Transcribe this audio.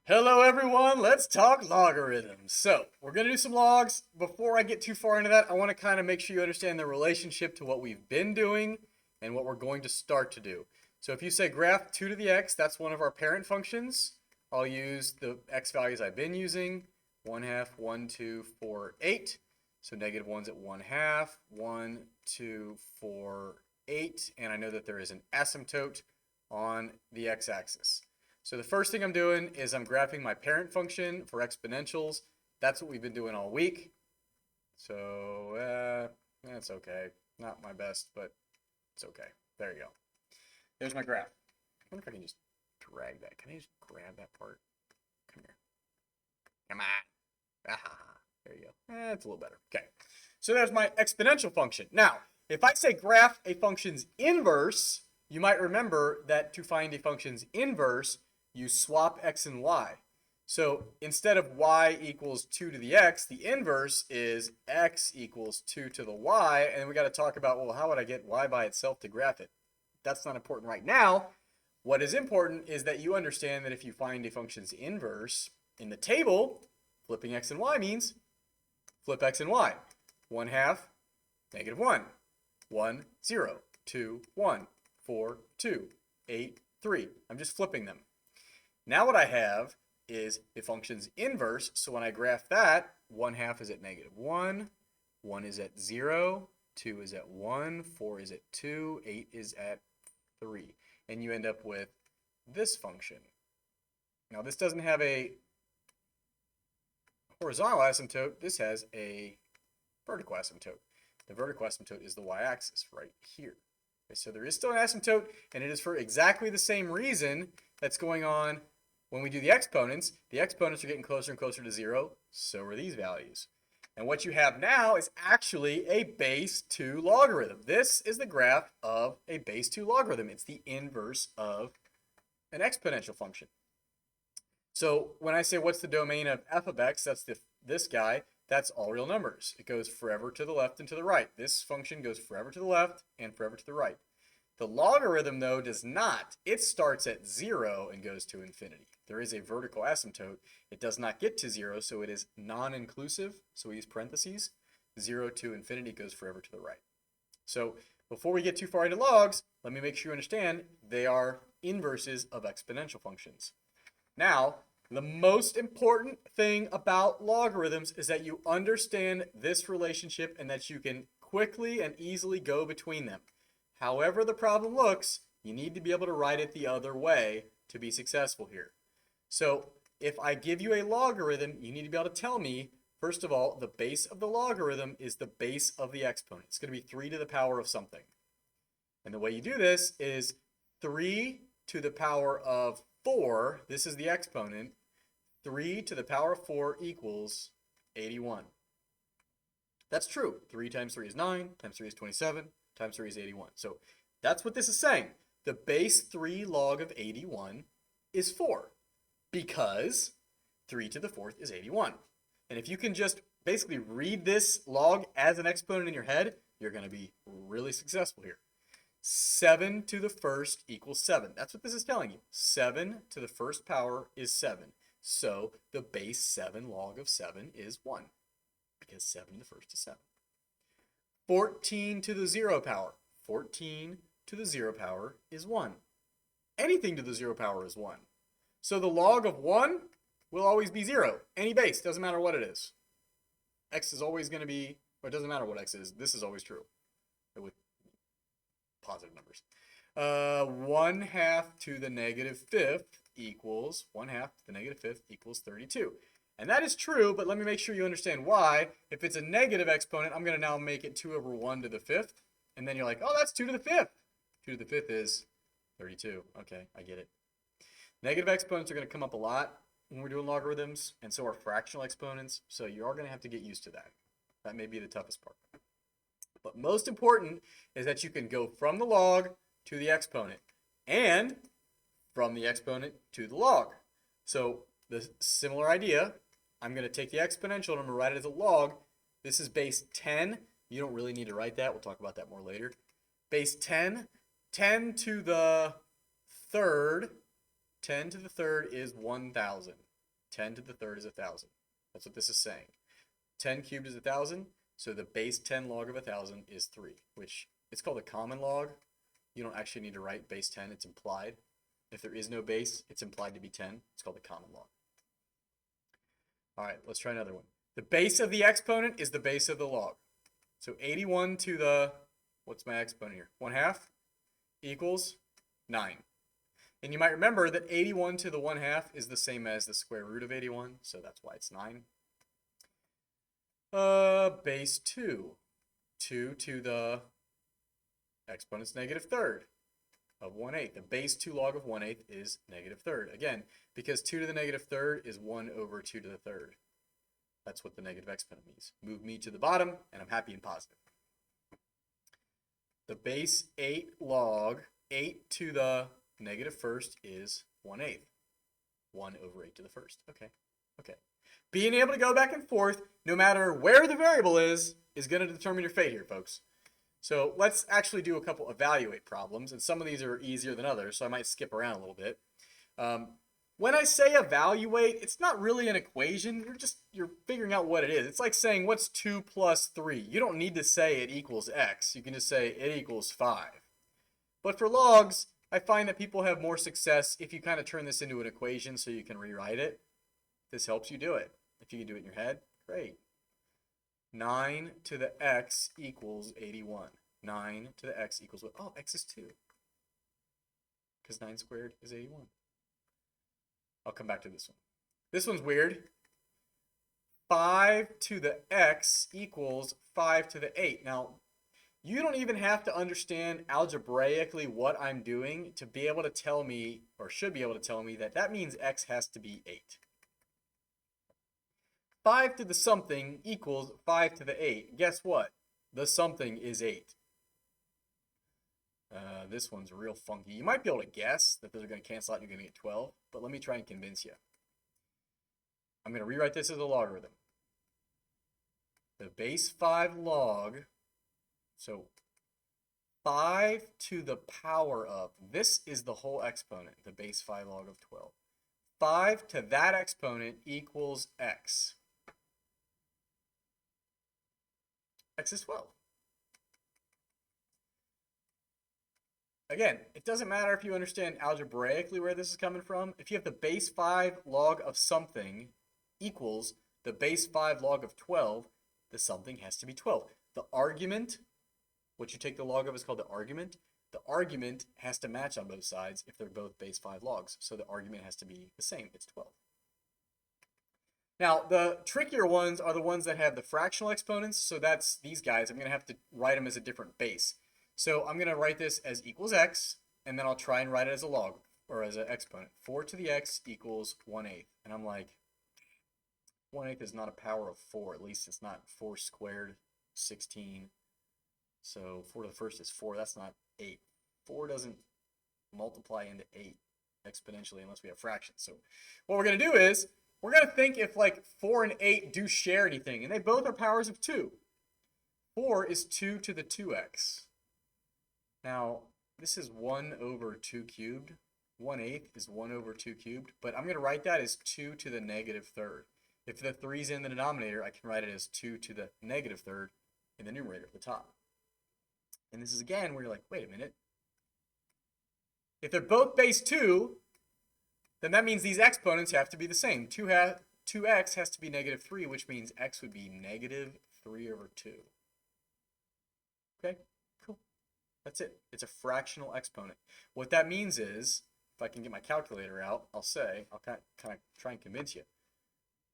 Hello everyone, let's talk logarithms. So we're going to do some logs. Before I get too far into that, I want to kind of make sure you understand the relationship to what we've been doing and what we're going to start to do. So if you say graph 2 to the x, that's one of our parent functions. I'll use the x values I've been using. 1 half, 1, 2, 4, 8. So negative 1's at 1 half, 1, 2, 4, 8. And I know that there is an asymptote on the x-axis. So the first thing I'm doing is I'm graphing my parent function for exponentials. That's what we've been doing all week. So that's okay. Not my best, but it's okay. There you go. There's my graph. I wonder if I can just drag that. Can I just grab that part? Come here. Come on. Ah, there you go. It's a little better. Okay. So there's my exponential function. Now, if I say graph a function's inverse, you might remember that to find a function's inverse, you swap x and y. So instead of y equals 2 to the x, the inverse is x equals 2 to the y. And we got to talk about, well, how would I get y by itself to graph it? That's not important right now. What is important is that you understand that if you find a function's inverse in the table, flipping x and y means flip x and y. 1 half, negative 1. 1, 0. 2, 1. 4, 2. 8, 3. I'm just flipping them. Now what I have is a function's inverse. So when I graph that, 1 half is at negative 1. 1 is at 0. 2 is at 1. 4 is at 2. 8 is at 3. And you end up with this function. Now this doesn't have a horizontal asymptote. This has a vertical asymptote. The vertical asymptote is the y-axis right here. Okay, so there is still an asymptote, and it is for exactly the same reason that's going on when we do the exponents. The exponents are getting closer and closer to 0. So are these values. And what you have now is actually a base 2 logarithm. This is the graph of a base 2 logarithm. It's the inverse of an exponential function. So when I say what's the domain of f of x, that's this guy. That's all real numbers. It goes forever to the left and to the right. This function goes forever to the left and forever to the right. The logarithm, though, does not. It starts at 0 and goes to infinity. There is a vertical asymptote. It does not get to 0, so it is non-inclusive. So we use parentheses. 0 to infinity goes forever to the right. So before we get too far into logs, let me make sure you understand they are inverses of exponential functions. Now, the most important thing about logarithms is that you understand this relationship and that you can quickly and easily go between them. However the problem looks, you need to be able to write it the other way to be successful here. So if I give you a logarithm, you need to be able to tell me, first of all, the base of the logarithm is the base of the exponent. It's going to be 3 to the power of something. And the way you do this is 3 to the power of 4, this is the exponent, 3 to the power of 4 equals 81. That's true. 3 times 3 is 9, times 3 is 27, times 3 is 81. So that's what this is saying. The base 3 log of 81 is 4 because 3 to the 4th is 81. And if you can just basically read this log as an exponent in your head, you're going to be really successful here. 7 to the 1st equals 7. That's what this is telling you. 7 to the 1st power is 7. So the base 7 log of 7 is 1 because 7 to the 1st is 7. 14 to the 0 power. 14 to the 0 power is 1. Anything to the 0 power is 1. So the log of 1 will always be 0. Any base, doesn't matter what it is. X is always going to be, or it doesn't matter what x is. This is always true with positive numbers. 1 half to the negative 5th equals 1 half to the negative 5th equals 32. And that is true, but let me make sure you understand why. If it's a negative exponent, I'm going to now make it 2 over 1 to the 5th. And then you're like, oh, that's 2 to the 5th. 2 to the 5th is 32. Okay, I get it. Negative exponents are going to come up a lot when we're doing logarithms, and so are fractional exponents. So you are going to have to get used to that. That may be the toughest part. But most important is that you can go from the log to the exponent and from the exponent to the log. So the similar idea, I'm going to take the exponential and I'm going to write it as a log. This is base 10. You don't really need to write that. We'll talk about that more later. Base 10, 10 to the third is 1,000. 10 to the third is 1,000. That's what this is saying. 10 cubed is 1,000, so the base 10 log of 1,000 is 3, which it's called a common log. You don't actually need to write base 10, it's implied. If there is no base, it's implied to be 10. It's called a common log. All right, let's try another one. The base of the exponent is the base of the log. So 81 to the, what's my exponent here? 1/2 equals 9. And you might remember that 81 to the 1/2 is the same as the square root of 81, so that's why it's 9. Base 2. 2 to the exponent's negative third of 1/8. The base 2 log of 1/8 is negative third. Again, because 2 to the negative third is 1 over 2 to the third. That's what the negative exponent means. Move me to the bottom, and I'm happy and positive. The base 8 log 8 to the negative first is 1/8. 1 over 8 to the first. Okay. Being able to go back and forth, no matter where the variable is going to determine your fate here, folks. So let's actually do a couple evaluate problems, and some of these are easier than others, so I might skip around a little bit. When I say evaluate, it's not really an equation. You're figuring out what it is. It's like saying, what's 2 plus 3? You don't need to say it equals x. You can just say it equals 5. But for logs, I find that people have more success if you kind of turn this into an equation so you can rewrite it. This helps you do it. If you can do it in your head, great. 9 to the x equals 81. 9 to the x equals what? Oh, x is 2. Because 9 squared is 81. I'll come back to this one. This one's weird. 5 to the x equals 5 to the 8. Now, you don't even have to understand algebraically what I'm doing to be able to tell me, or should be able to tell me, that that means x has to be 8. 5 to the something equals 5 to the 8. Guess what? The something is 8. This one's real funky. You might be able to guess that those are going to cancel out and you're going to get 12, but let me try and convince you. I'm going to rewrite this as a logarithm. The base 5 log, so 5 to the power of, this is the whole exponent, the base 5 log of 12. 5 to that exponent equals x. X is 12. Again, it doesn't matter if you understand algebraically where this is coming from. If you have the base 5 log of something equals the base 5 log of 12, the something has to be 12. The argument, what you take the log of is called the argument. The argument has to match on both sides if they're both base 5 logs. So the argument has to be the same. It's 12. Now, the trickier ones are the ones that have the fractional exponents. So that's these guys. I'm going to have to write them as a different base. So I'm going to write this as equals x, and then I'll try and write it as a log, or as an exponent. 4 to the x equals 1/8. And I'm like, 1/8 is not a power of 4. At least it's not 4 squared, 16. So 4 to the first is 4. That's not 8. 4 doesn't multiply into 8 exponentially unless we have fractions. So what we're going to do is, we're going to think if like 4 and 8 do share anything, and they both are powers of 2. 4 is 2 to the 2x. Now, this is 1 over 2 cubed. 1/8 is 1 over 2 cubed, but I'm going to write that as 2 to the negative third. If the 3's in the denominator, I can write it as 2 to the negative third in the numerator at the top. And this is again where you're like, wait a minute. If they're both base 2, then that means these exponents have to be the same. 2x has to be negative 3, which means x would be negative 3 over 2. Okay, cool. That's it. It's a fractional exponent. What that means is, if I can get my calculator out, I'll kind of try and convince you.